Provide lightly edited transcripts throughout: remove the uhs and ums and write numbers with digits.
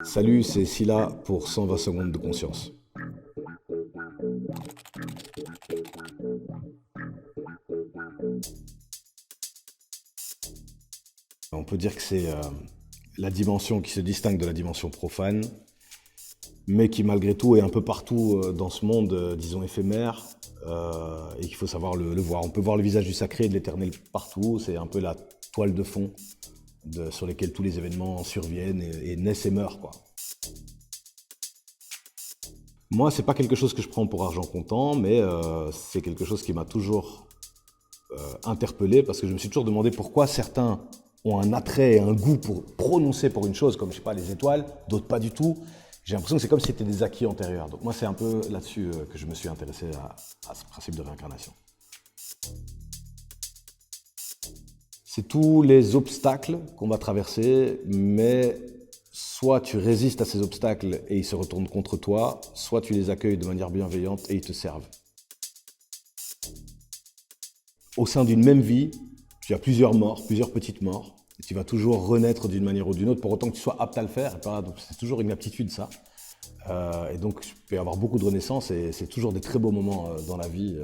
Salut, c'est Scylla pour 120 secondes de conscience. On peut dire que c'est la dimension qui se distingue de la dimension profane, mais qui malgré tout est un peu partout dans ce monde, disons, éphémère, et qu'il faut savoir le voir. On peut voir le visage du sacré et de l'éternel partout, c'est un peu la toile de fond sur laquelle tous les événements surviennent et naissent et meurent, quoi. Moi, c'est pas quelque chose que je prends pour argent comptant, mais c'est quelque chose qui m'a toujours interpellé, parce que je me suis toujours demandé pourquoi certains ont un attrait et un goût pour prononcer pour une chose, comme, je sais pas, les étoiles, d'autres pas du tout. J'ai l'impression que c'est comme si c'était des acquis antérieurs. Donc moi, c'est un peu là-dessus que je me suis intéressé à ce principe de réincarnation. C'est tous les obstacles qu'on va traverser, mais soit tu résistes à ces obstacles et ils se retournent contre toi, soit tu les accueilles de manière bienveillante et ils te servent. Au sein d'une même vie, tu as plusieurs morts, plusieurs petites morts, et tu vas toujours renaître d'une manière ou d'une autre, pour autant que tu sois apte à le faire. C'est toujours une aptitude, ça. Et donc, tu peux avoir beaucoup de renaissances, et c'est toujours des très beaux moments dans la vie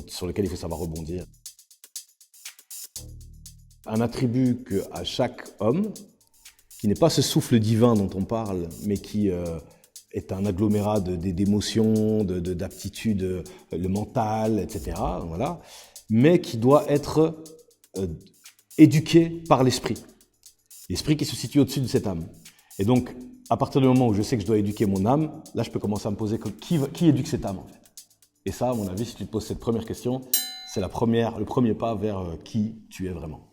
sur lesquels il faut savoir rebondir. Un attribut qu'a chaque homme, qui n'est pas ce souffle divin dont on parle, mais qui est un agglomérat d'émotions, d'aptitudes, le mental, etc., voilà, mais qui doit être éduqué par l'esprit. L'esprit qui se situe au-dessus de cette âme. Et donc, à partir du moment où je sais que je dois éduquer mon âme, là, je peux commencer à me poser qui éduque cette âme, en fait. Et ça, à mon avis, si tu te poses cette première question, c'est le premier pas vers qui tu es vraiment.